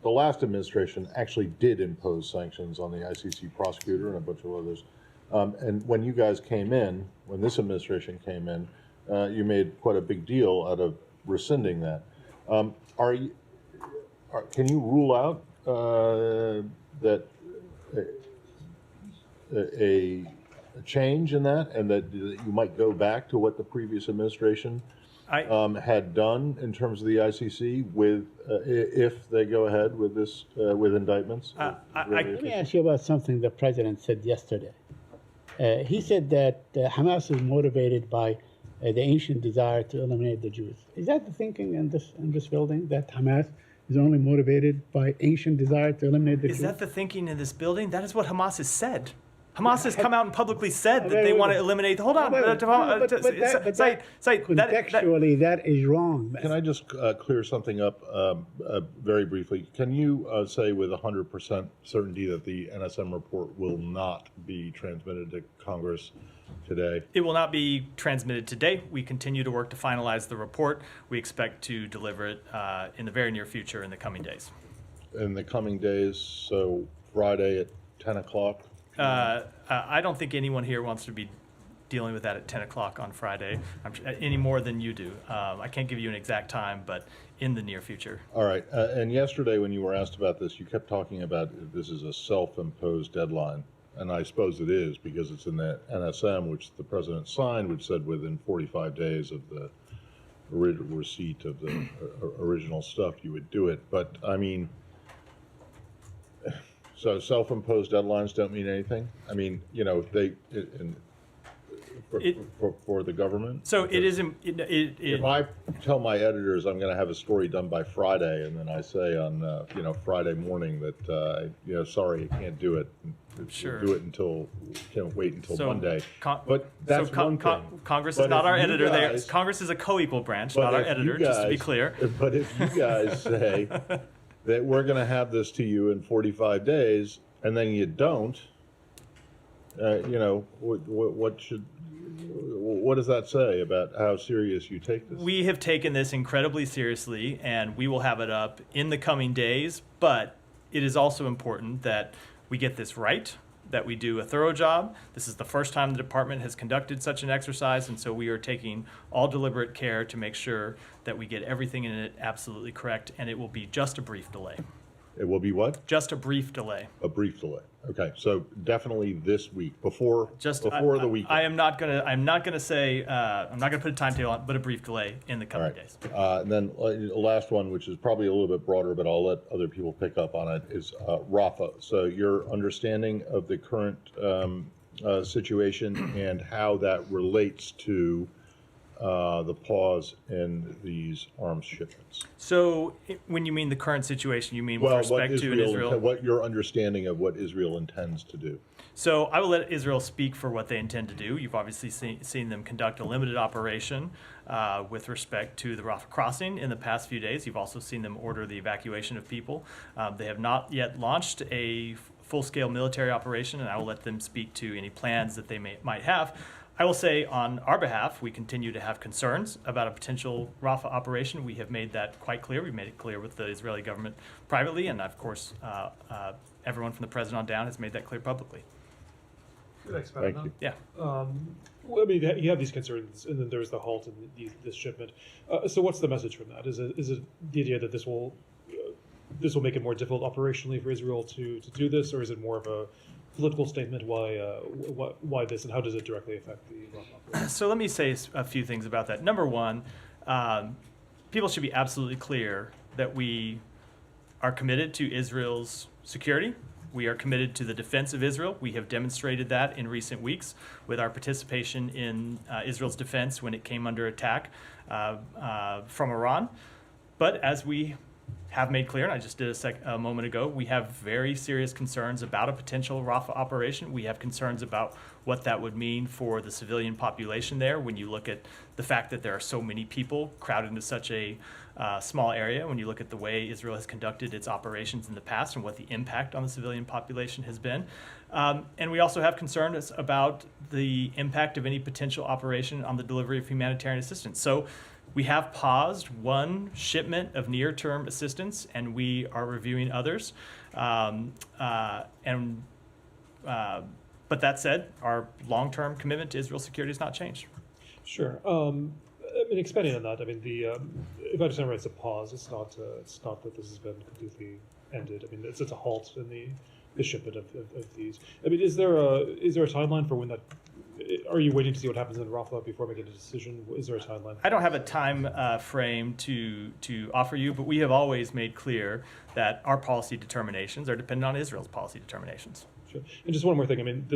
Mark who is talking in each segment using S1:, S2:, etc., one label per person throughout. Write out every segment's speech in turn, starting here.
S1: the last administration actually did impose sanctions on the ICC prosecutor and a bunch of others. And when you guys came in, when this administration came in, you made quite a big deal out of rescinding that. Can you rule out that a change in that, and that you might go back to what the previous administration had done in terms of the ICC with if they go ahead with this with indictments?
S2: Let me ask you about something the president said yesterday. He said that Hamas is motivated by the ancient desire to eliminate the Jews. Is that the thinking in this building, that Hamas is only motivated by ancient desire to eliminate the Jews?
S3: Is that the thinking in this building? That is what Hamas has said. Hamas has come out and publicly said that they want to eliminate. Hold on,
S2: contextually, that is wrong.
S1: Can I just clear something up very briefly? Can you say with 100% certainty that the NSM report will not be transmitted to Congress today?
S3: It will not be transmitted today. We continue to work to finalize the report. We expect to deliver it in the very near future in the coming days.
S1: In the coming days, so Friday at 10 o'clock?
S3: I don't think anyone here wants to be dealing with that at 10 o'clock on Friday, any more than you do. I can't give you an exact time, but in the near future.
S1: All right. And yesterday when you were asked about this, you kept talking about this is a self-imposed deadline. And I suppose it is, because it's in the NSM, which the president signed, which said within 45 days of the receipt of the original stuff, you would do it. But, I mean, so self-imposed deadlines don't mean anything? I mean, you know, for the government?
S3: So it is.
S1: If I tell my editors I'm going to have a story done by Friday, and then I say on Friday morning that sorry, I can't do it.
S3: Sure.
S1: Do it until wait until Monday.
S3: But that's one thing. Congress is not our editor. Congress is a co-equal branch, not our editor. Just to be clear.
S1: But if you guys say that we're going to have this to you in 45 days, and then you don't, what does that say about how serious you take this?
S3: We have taken this incredibly seriously, and we will have it up in the coming days. But it is also important that we get this right, that we do a thorough job. This is the first time the department has conducted such an exercise, and so we are taking all deliberate care to make sure that we get everything in it absolutely correct, and it will be just a brief delay.
S1: It will be what?
S3: Just a brief delay.
S1: A brief delay. Okay, so definitely this week, before the weekend.
S3: I'm not gonna say I'm not gonna put a timetable on, but a brief delay in the coming days.
S1: And then the last one, which is probably a little bit broader, but I'll let other people pick up on it, is Rafah. So your understanding of the current situation and how that relates to the pause in these arms shipments.
S3: So when you mean the current situation, you mean with respect to Israel?
S1: What your understanding of what Israel intends to do.
S3: So I will let Israel speak for what they intend to do. You've obviously seen them conduct a limited operation with respect to the Rafah crossing in the past few days. You've also seen them order the evacuation of people. They have not yet launched a full-scale military operation, and I will let them speak to any plans that they might have. I will say on our behalf, we continue to have concerns about a potential Rafah operation. We have made that quite clear. We've made it clear with the Israeli government privately, and of course, everyone from the president on down has made that clear publicly.
S1: Thank you.
S3: Yeah.
S4: Well, I mean, you have these concerns, and then there's the halt in this shipment. So what's the message from that? Is it the idea that this will make it more difficult operationally for Israel to do this, or is it more of a political statement? Why this, and how does it directly affect the Rafah operation?
S3: So let me say a few things about that. Number one, people should be absolutely clear that we are committed to Israel's security. We are committed to the defense of Israel. We have demonstrated that in recent weeks with our participation in Israel's defense when it came under attack from Iran. But as we have made clear, and I just did a moment ago, we have very serious concerns about a potential Rafah operation. We have concerns about what that would mean for the civilian population there when you look at the fact that there are so many people crowded into such a small area, when you look at the way Israel has conducted its operations in the past and what the impact on the civilian population has been. And we also have concerns about the impact of any potential operation on the delivery of humanitarian assistance. So We have paused one shipment of near-term assistance, and we are reviewing others. But that said, our long-term commitment to Israel's security has not changed.
S4: Sure. I mean, expanding on that, I mean, if I understand right, it's a pause. It's not that this has been completely ended. I mean, it's a halt in the shipment of these. I mean, is there a timeline for when that? Are you waiting to see what happens in Rafah before making a decision? Is there a timeline?
S3: I don't have a time frame to offer you, but we have always made clear that our policy determinations are dependent on Israel's policy determinations.
S4: Sure. And just one more thing. I mean,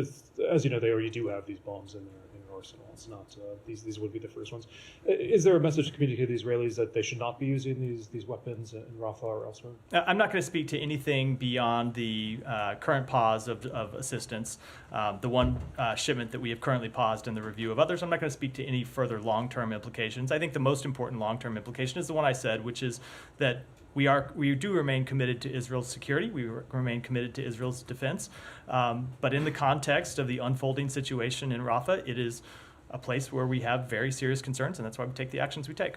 S4: as you know, they already do have these bombs in their arsenal. It's not these would be the first ones. Is there a message to communicate to the Israelis that they should not be using these weapons in Rafah or elsewhere?
S3: I'm not going to speak to anything beyond the current pause of assistance. The one shipment that we have currently paused in the review of others, I'm not going to speak to any further long-term implications. I think the most important long-term implication is the one I said, which is that we do remain committed to Israel's security. We remain committed to Israel's defense. But in the context of the unfolding situation in Rafah, it is a place where we have very serious concerns, and that's why we take the actions we take.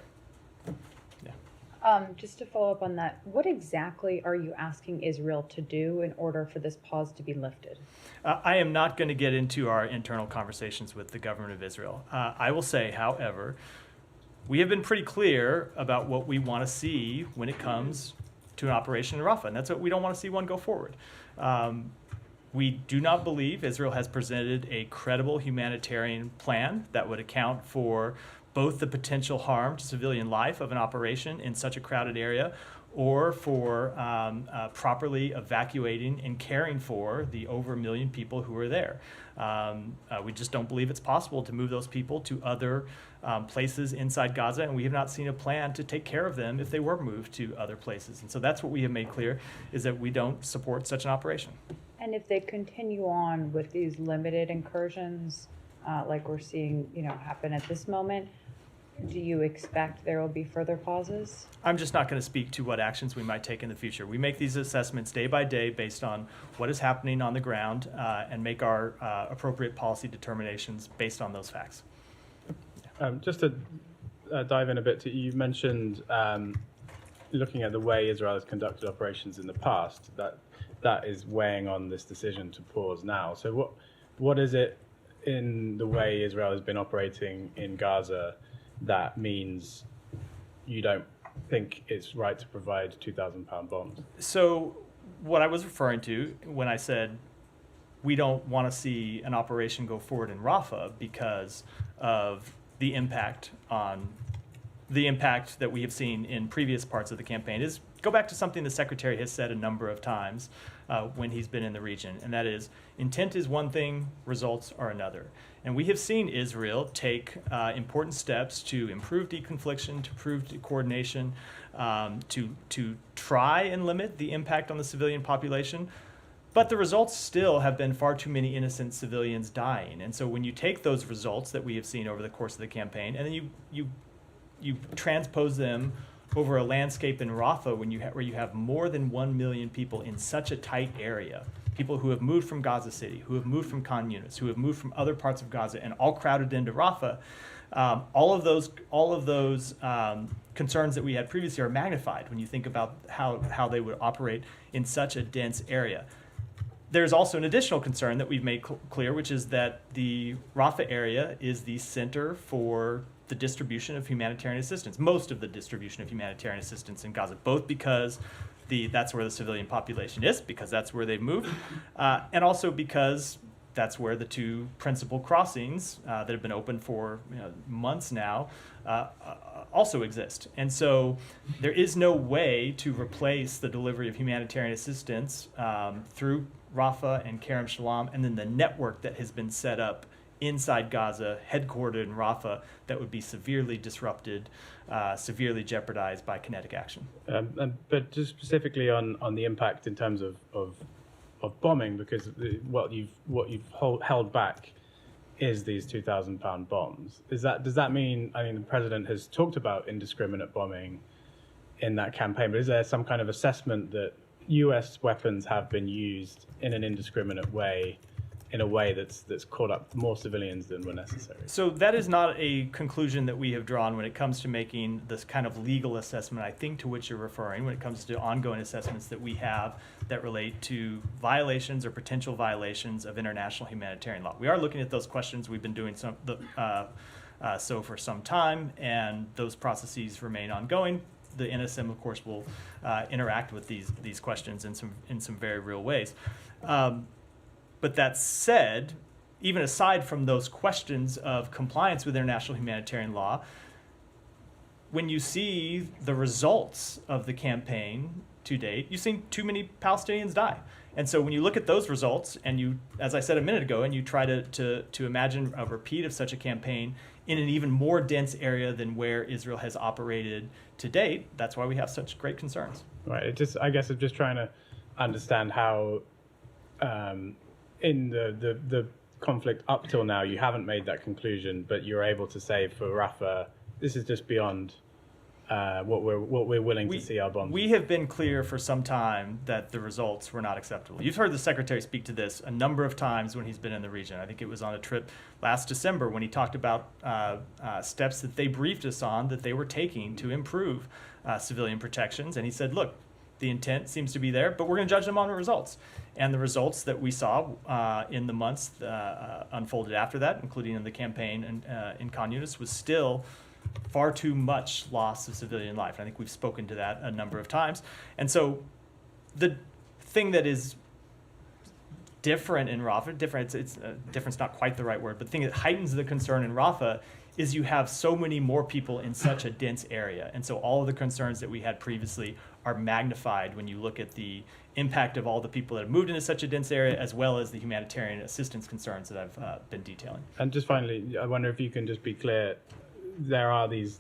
S3: Yeah.
S5: Just to follow up on that, what exactly are you asking Israel to do in order for this pause to be lifted?
S3: I am not going to get into our internal conversations with the government of Israel. I will say, however, we have been pretty clear about what we want to see when it comes to an operation in Rafah, and that's what we don't want to see one go forward. We do not believe Israel has presented a credible humanitarian plan that would account for both the potential harm to civilian life of an operation in such a crowded area, or for properly evacuating and caring for the over 1 million people who are there. We just don't believe it's possible to move those people to other places inside Gaza, and we have not seen a plan to take care of them if they were moved to other places. And so that's what we have made clear, is that we don't support such an operation.
S5: And if they continue on with these limited incursions, like we're seeing, happen at this moment, do you expect there will be further pauses?
S3: I'm just not going to speak to what actions we might take in the future. We make these assessments day by day based on what is happening on the ground, and make our appropriate policy determinations based on those facts.
S6: Just to dive in a bit, you mentioned looking at the way Israel has conducted operations in the past, that is weighing on this decision to pause now. So what is it in the way Israel has been operating in Gaza that means you don't think it's right to provide 2,000-pound bombs?
S3: So what I was referring to when I said we don't want to see an operation go forward in Rafah because of the impact that we have seen in previous parts of the campaign is go back to something the Secretary has said a number of times when he's been in the region, and that is intent is one thing, results are another. And we have seen Israel take important steps to improve deconfliction, to improve coordination, to try and limit the impact on the civilian population. But the results still have been far too many innocent civilians dying. And so when you take those results that we have seen over the course of the campaign, and then you transpose them over a landscape in Rafah where you have more than 1 million people in such a tight area, people who have moved from Gaza City, who have moved from Khan Yunis, who have moved from other parts of Gaza, and all crowded into Rafah, all of those concerns that we had previously are magnified when you think about how they would operate in such a dense area. There's also an additional concern that we've made clear, which is that the Rafah area is the center for the distribution of humanitarian assistance, most of the distribution of humanitarian assistance in Gaza, both because that's where the civilian population is, because that's where they've moved, and also because that's where the two principal crossings that have been open for months now also exist. And so there is no way to replace the delivery of humanitarian assistance through Rafah and Kerem Shalom, and then the network that has been set up inside Gaza, headquartered in Rafah, that would be severely disrupted, severely jeopardized by kinetic action.
S6: But just specifically on the impact in terms of bombing, because what you've held back is these 2,000-pound bombs. Does that mean? I mean, the president has talked about indiscriminate bombing in that campaign, but is there some kind of assessment that U.S. weapons have been used in an indiscriminate way in a way that's caught up more civilians than were necessary.
S3: So that is not a conclusion that we have drawn when it comes to making this kind of legal assessment, I think, to which you're referring, when it comes to ongoing assessments that we have that relate to violations or potential violations of international humanitarian law. We are looking at those questions. We've been doing so for some time, and those processes remain ongoing. The NSM, of course, will interact with these questions in some very real ways. But that said, even aside from those questions of compliance with international humanitarian law, when you see the results of the campaign to date, you've seen too many Palestinians die. And so when you look at those results, and you, as I said a minute ago, and you try to imagine a repeat of such a campaign in an even more dense area than where Israel has operated to date, that's why we have such great concerns.
S6: Right. I guess I'm just trying to understand how, in the conflict up till now, you haven't made that conclusion, but you're able to say for Rafah, this is just beyond what we're willing to see our bombs.
S3: We have been clear for some time that the results were not acceptable. You've heard the Secretary speak to this a number of times when he's been in the region. I think it was on a trip last December when he talked about steps that they briefed us on that they were taking to improve civilian protections. And he said, look, the intent seems to be there, but we're going to judge them on the results. And the results that we saw in the months unfolded after that, including in the campaign in Khan Yunis, was still far too much loss of civilian life. And I think we've spoken to that a number of times. And so the thing that is different in Rafah, different's not quite the right word, but the thing that heightens the concern in Rafah is you have so many more people in such a dense area. And so all of the concerns that we had previously are magnified when you look at the impact of all the people that have moved into such a dense area, as well as the humanitarian assistance concerns that I've been detailing.
S6: And just finally, I wonder if you can just be clear, there are these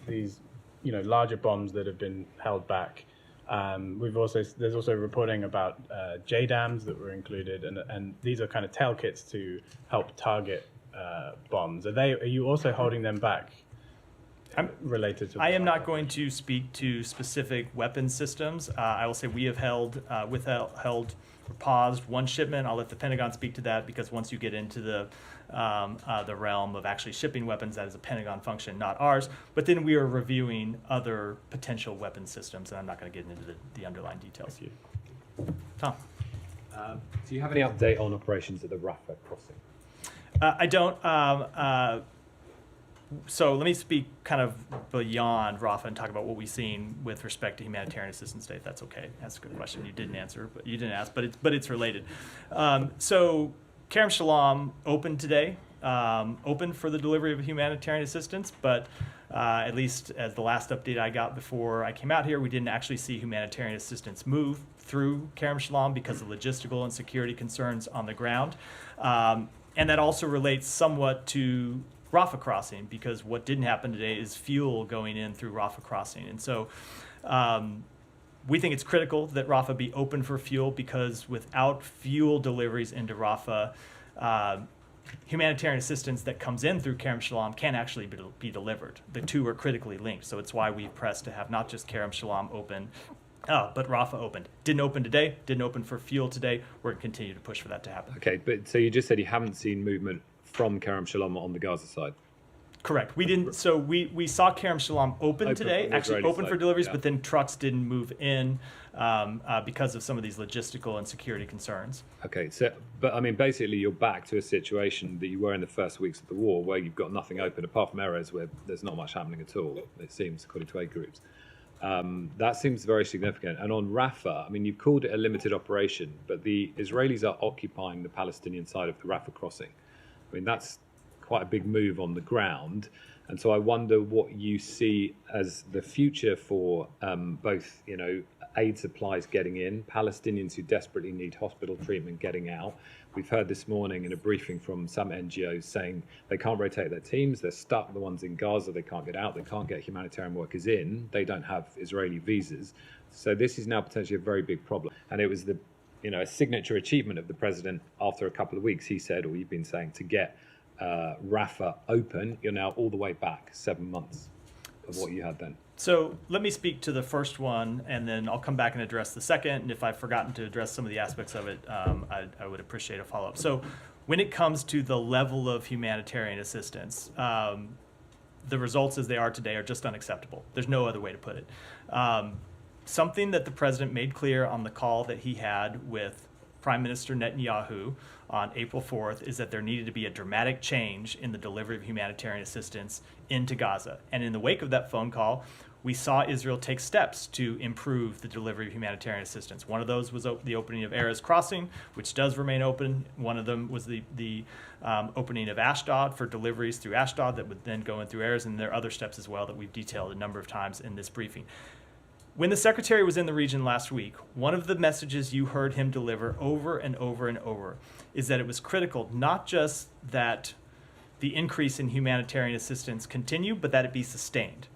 S6: larger bombs that have been held back. There's also reporting about JDAMs that were included, and these are kind of tail kits to help target bombs. Are you also holding them back? Related to
S3: I am not going to speak to specific weapon systems. I will say we have withheld or paused one shipment. I'll let the Pentagon speak to that, because once you get into the realm of actually shipping weapons, that is a Pentagon function, not ours. But then we are reviewing other potential weapon systems, and I'm not going to get into the underlying details. Tom?
S7: Do you have any update on operations at the Rafah crossing?
S3: I don't. So let me speak kind of beyond Rafah and talk about what we've seen with respect to humanitarian assistance today. If that's okay. That's a good question. You didn't ask, but it's related. So Kerem Shalom opened today, open for the delivery of humanitarian assistance, but at least as the last update I got before I came out here, we didn't actually see humanitarian assistance move through Kerem Shalom because of logistical and security concerns on the ground. And that also relates somewhat to Rafah crossing, because what didn't happen today is fuel going in through Rafah crossing. And so we think it's critical that Rafah be open for fuel, because without fuel deliveries into Rafah, humanitarian assistance that comes in through Kerem Shalom can actually be delivered. The two are critically linked. So it's why we've pressed to have not just Kerem Shalom open, but Rafah opened. Didn't open today, didn't open for fuel today. We're going to continue to push for that to happen.
S7: Okay, but so you just said you haven't seen movement from Kerem Shalom on the Gaza side.
S3: Correct. We didn't. So we saw Kerem Shalom open today, actually open for deliveries, but then trucks didn't move in because of some of these logistical and security concerns.
S7: Okay, so but I mean, basically, you're back to a situation that you were in the first weeks of the war, where you've got nothing open apart from areas where there's not much happening at all. It seems, according to aid groups. That seems very significant. And on Rafah, I mean, you've called it a limited operation, but the Israelis are occupying the Palestinian side of the Rafah crossing. I mean, that's quite a big move on the ground. And so I wonder what you see as the future for both, aid supplies getting in, Palestinians who desperately need hospital treatment getting out. We've heard this morning in a briefing from some NGOs saying they can't rotate their teams, they're stuck, the ones in Gaza, they can't get out, they can't get humanitarian workers in, they don't have Israeli visas. So this is now potentially a very big problem. And it was a signature achievement of the president after a couple of weeks. He said, or you've been saying, to get Rafah open, you're now all the way back 7 months of what you had then.
S3: So let me speak to the first one, and then I'll come back and address the second. And if I've forgotten to address some of the aspects of it, I would appreciate a follow-up. So when it comes to the level of humanitarian assistance, the results as they are today are just unacceptable. There's no other way to put it. Something that the president made clear on the call that he had with Prime Minister Netanyahu on April 4th is that there needed to be a dramatic change in the delivery of humanitarian assistance into Gaza. And in the wake of that phone call, we saw Israel take steps to improve the delivery of humanitarian assistance. One of those was the opening of Erez Crossing, which does remain open. One of them was the opening of Ashdod for deliveries through Ashdod that would then go in through Erez, and there are other steps as well that we've detailed a number of times in this briefing. When the secretary was in the region last week, one of the messages you heard him deliver over and over and over is that it was critical not just that the increase in humanitarian assistance continue, but that it be sustained.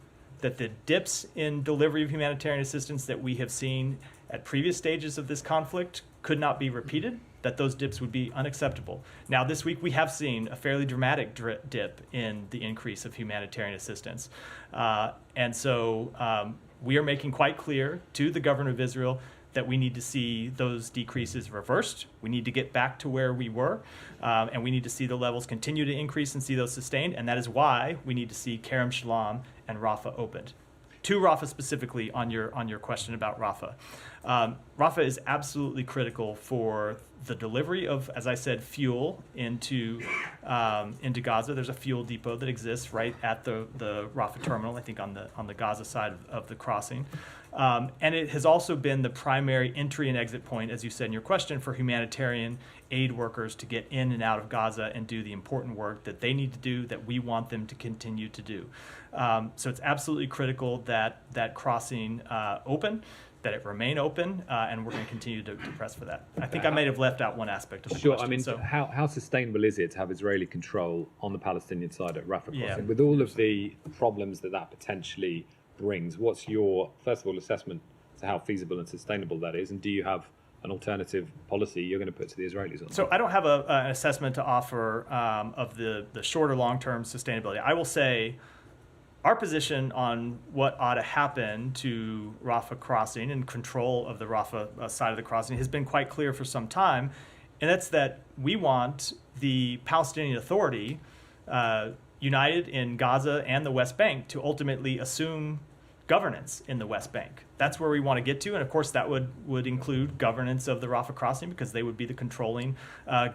S3: That the dips in delivery of humanitarian assistance that we have seen at previous stages of this conflict could not be repeated, that those dips would be unacceptable. Now, this week we have seen a fairly dramatic dip in the increase of humanitarian assistance. And so we are making quite clear to the government of Israel that we need to see those decreases reversed. We need to get back to where we were, and we need to see the levels continue to increase and see those sustained, and that is why we need to see Kerem Shalom and Rafah opened. To Rafah specifically, on your question about Rafah. Rafah is absolutely critical for the delivery of, as I said, fuel into Gaza. There's a fuel depot that exists right at the Rafah terminal, I think on the Gaza side of the crossing. And it has also been the primary entry and exit point, as you said in your question, for humanitarian aid workers to get in and out of Gaza and do the important work that they need to do, that we want them to continue to do. So it's absolutely critical that that crossing open, that it remain open, and we're going to continue to press for that. I think I may have left out one aspect of the
S7: Sure.
S3: question.
S7: I mean,
S3: so,
S7: how sustainable is it to have Israeli control on the Palestinian side at Rafah crossing?
S3: Yeah.
S7: With all of the problems that potentially brings, what's your, first of all, assessment to how feasible and sustainable that is? And do you have an alternative policy you're going to put to the Israelis on that?
S3: So I don't have an assessment to offer of the short or long-term sustainability. I will say our position on what ought to happen to Rafah crossing and control of the Rafah side of the crossing has been quite clear for some time, and that's that we want the Palestinian Authority united in Gaza and the West Bank to ultimately assume governance in the West Bank. That's where we want to get to, and of course that would include governance of the Rafah crossing because they would be the controlling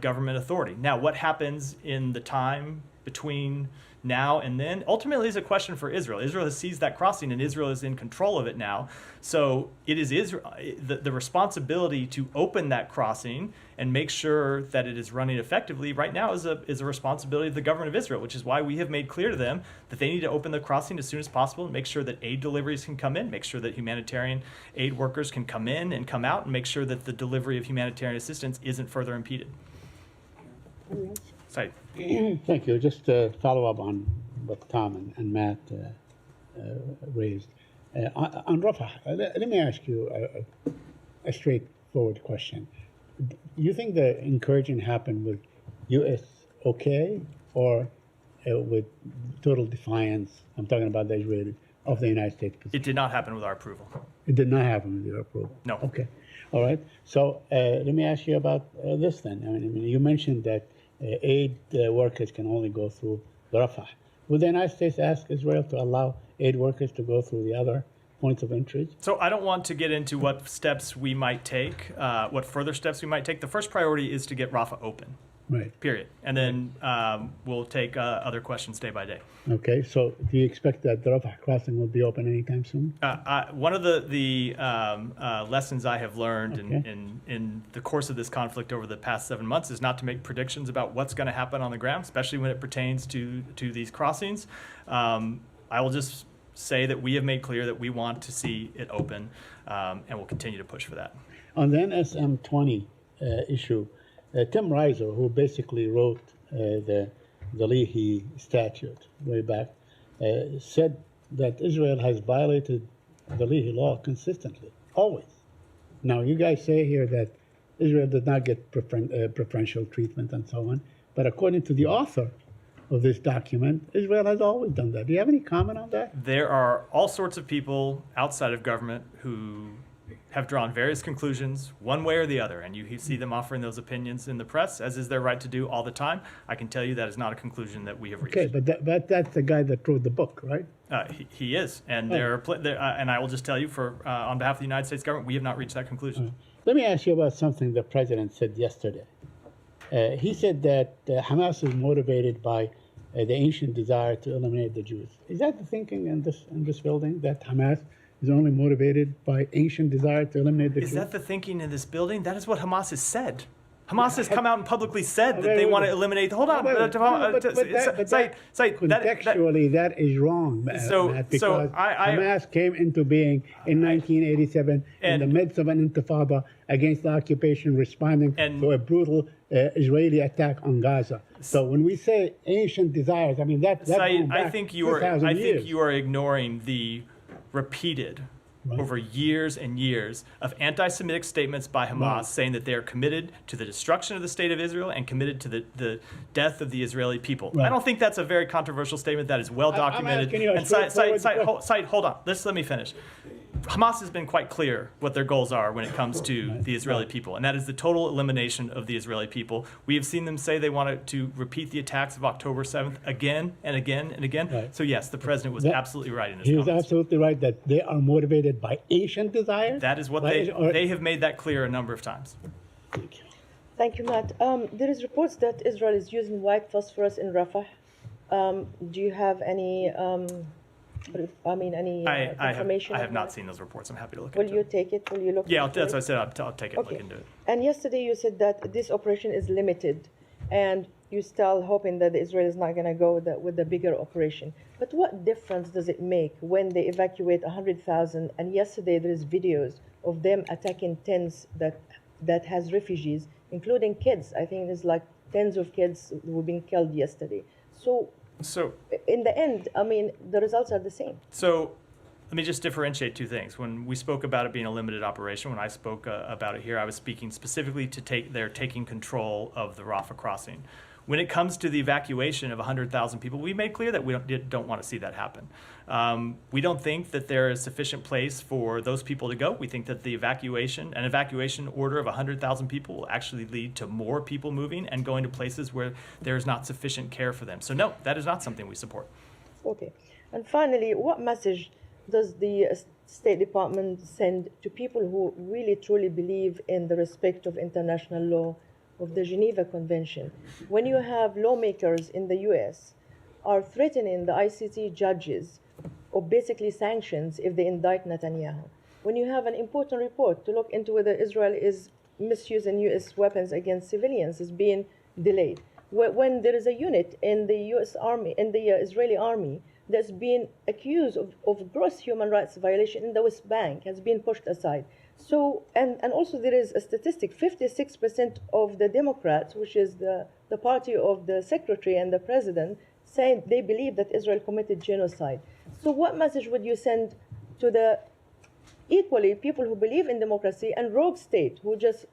S3: government authority. Now, what happens in the time between now and then ultimately is a question for Israel. Israel has seized that crossing and Israel is in control of it now. So it is Israel, the responsibility to open that crossing and make sure that it is running effectively right now is a responsibility of the government of Israel, which is why we have made clear to them that they need to open the crossing as soon as possible and make sure that aid deliveries can come in, make sure that humanitarian aid workers can come in and come out, and make sure that the delivery of humanitarian assistance isn't further impeded. Sorry.
S2: Thank you. Just to follow up on what Tom and Matt raised. On Rafah, let me ask you a straightforward question. You think the incursion happened with U.S. okay or with total defiance? I'm talking about the Israeli of the United States position.
S3: It did not happen with our approval.
S2: It did not happen with your approval?
S3: No.
S2: Okay. All right. So let me ask you about this then. I mean, you mentioned that aid workers can only go through Rafah. Would the United States ask Israel to allow aid workers to go through the other points of entry?
S3: So I don't want to get into what steps we might take, what further steps we might take. The first priority is to get Rafah open,
S2: Right.
S3: period. And then we'll take other questions day by day.
S2: Okay. So do you expect that the Rafah crossing will be open anytime soon?
S3: One of the lessons I have learned
S2: Okay.
S3: in the course of this conflict over the past 7 months is not to make predictions about what's going to happen on the ground, especially when it pertains to these crossings. I will just say that we have made clear that we want to see it open, and we'll continue to push for that.
S2: On the NSM 20 issue, Tim Reiser, who basically wrote the Leahy statute way back, said that Israel has violated the Leahy law consistently, always. Now, you guys say here that Israel did not get preferential treatment and so on, but according to the author of this document, Israel has always done that. Do you have any comment on that?
S3: There are all sorts of people outside of government who have drawn various conclusions one way or the other, and you see them offering those opinions in the press, as is their right to do all the time. I can tell you that is not a conclusion that we have reached.
S2: Okay, but that's the guy that wrote the book, right?
S3: He is, and and I will just tell you, on behalf of the United States government, we have not reached that conclusion.
S2: Let me ask you about something the president said yesterday. He said that Hamas is motivated by the ancient desire to eliminate the Jews. Is that the thinking in this building, that Hamas is only motivated by ancient desire to eliminate the Jews?
S3: Is that the thinking in this building? That is what Hamas has said. Hamas has come out and publicly said that they want to eliminate. Hold on,
S2: contextually, that is wrong, Matt, because Hamas came into being in 1987 in the midst of an intifada against the occupation, responding to a brutal Israeli attack on Gaza. So when we say ancient desires, I mean that's
S3: Saeed, I think you are ignoring the repeated. Right. Over years and years of anti-Semitic statements by Hamas saying that they are committed to the destruction of the state of Israel and committed to the death of the Israeli people. Right. I don't think that's a very controversial statement. That is well documented. And Saeed, hold on. Let me finish. Hamas has been quite clear what their goals are when it comes to the Israeli people, and that is the total elimination of the Israeli people. We have seen them say they wanted to repeat the attacks of October 7th again and again and again. Right. So yes, the president was absolutely right in his comments.
S2: He was absolutely right that they are motivated by ancient desires.
S3: That is what they have made that clear a number of times.
S2: Thank you.
S8: Thank you, Matt. There is reports that Israel is using white phosphorus in Rafah. Do you have any information?
S3: I have not seen those reports. I'm happy to look
S8: into
S3: it.
S8: Will you take it? Will you look
S3: Yeah,
S8: into
S3: that's
S8: it?
S3: what I said. I'll take it and look into it.
S8: And yesterday you said that this operation is limited, and you're still hoping that Israel is not going to go with the bigger operation. But what difference does it make when they evacuate 100,000, and yesterday there is videos of them attacking tents that has refugees, including kids. I think there's like tens of kids who were being killed yesterday. So in the end, I mean, the results are the same.
S3: So let me just differentiate two things. When we spoke about it being a limited operation, when I spoke about it here, I was speaking specifically to they're taking control of the Rafah crossing. When it comes to the evacuation of 100,000 people, we made clear that we don't want to see that happen. We don't think that there is sufficient place for those people to go. We think that an evacuation order of 100,000 people will actually lead to more people moving and going to places where there is not sufficient care for them. So no, that is not something we support.
S8: Okay. And finally, what message does the State Department send to people who really truly believe in the respect of international law, of the Geneva Convention, when you have lawmakers in the US are threatening the ICC judges of basically sanctions if they indict Netanyahu, when you have an important report to look into whether Israel is misusing US weapons against civilians is being delayed, when there is a unit in the US Army, in the Israeli army, that's being accused of gross human rights violation in the West Bank, has been pushed aside. So, and also there is a statistic, 56% of the Democrats, which is the party of the secretary and the president, saying they believe that Israel committed genocide. So what message would you send to the equally people who believe in democracy and rogue state who just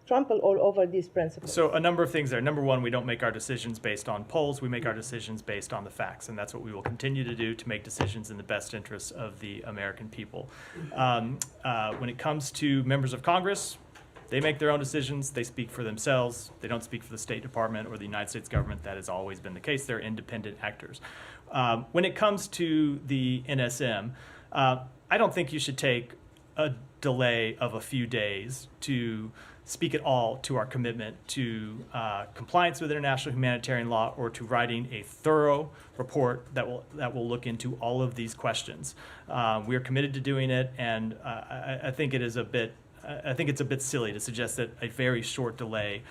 S8: trample all over these principles?
S3: So a number of things there. Number one, we don't make our decisions based on polls. We make our decisions based on the facts, and that's what we will continue to do to make decisions in the best interests of the American people. When it comes to members of Congress, they make their own decisions. They speak for themselves. They don't speak for the State Department or the United States government. That has always been the case. They're independent actors. When it comes to the NSM, I don't think you should take a delay of a few days to speak at all to our commitment to compliance with international humanitarian law or to writing a thorough report that will look into all of these questions. We are committed to doing it, and I think it's a bit silly to suggest that a very short delay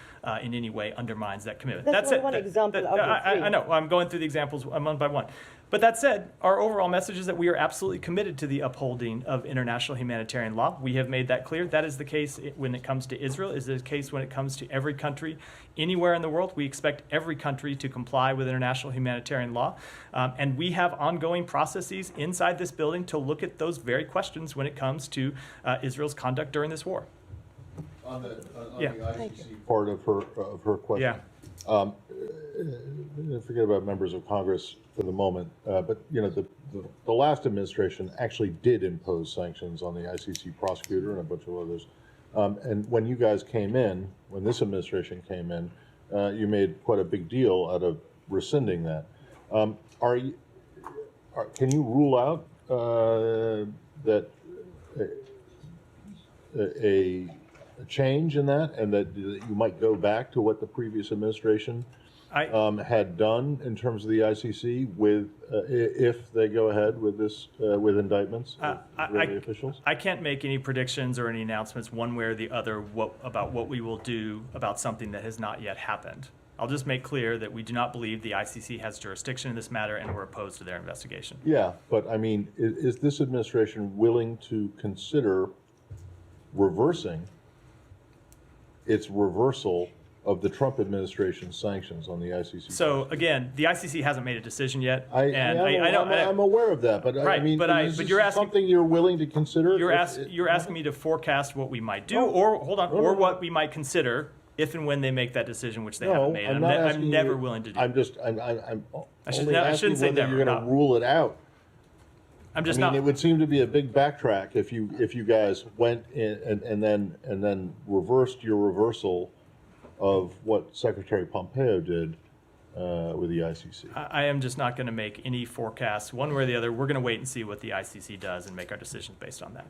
S3: in any way undermines that commitment.
S8: That's one example out of three.
S3: I know. I'm going through the examples one by one. But that said, our overall message is that we are absolutely committed to the upholding of international humanitarian law. We have made that clear. That is the case when it comes to Israel. Is the case when it comes to every country anywhere in the world. We expect every country to comply with international humanitarian law. And we have ongoing processes inside this building to look at those very questions when it comes to Israel's conduct during this war.
S1: On the ICC part of her question.
S3: Yeah.
S1: Forget about members of Congress for the moment, but you know the last administration actually did impose sanctions on the ICC prosecutor and a bunch of others. And when you guys came in, when this administration came in, you made quite a big deal out of rescinding that. Can you rule out that a change in that, and that you might go back to what the previous administration had done in terms of the ICC with if they go ahead with this with indictments of Israeli officials?
S3: I can't make any predictions or any announcements one way or the other about what we will do about something that has not yet happened. I'll just make clear that we do not believe the ICC has jurisdiction in this matter, and we're opposed to their investigation.
S1: Yeah, but I mean, is this administration willing to consider reversing its reversal of the Trump administration's sanctions on the ICC?
S3: So again, the ICC hasn't made a decision yet,
S1: I'm aware of that, but
S3: right,
S1: I mean, is
S3: but
S1: this
S3: you're asking,
S1: something you're willing to consider?
S3: You're asking me to forecast what we might do, or what we might consider if and when they make that decision, which they haven't made. I'm never willing to do.
S1: I'm
S3: I
S1: only asking
S3: say
S1: whether
S3: never.
S1: you're going to rule it out.
S3: I'm just
S1: I mean,
S3: not.
S1: it would seem to be a big backtrack if you guys went in and then reversed your reversal of what Secretary Pompeo did with the ICC.
S3: I am just not going to make any forecasts one way or the other. We're going to wait and see what the ICC does and make our decisions based on that.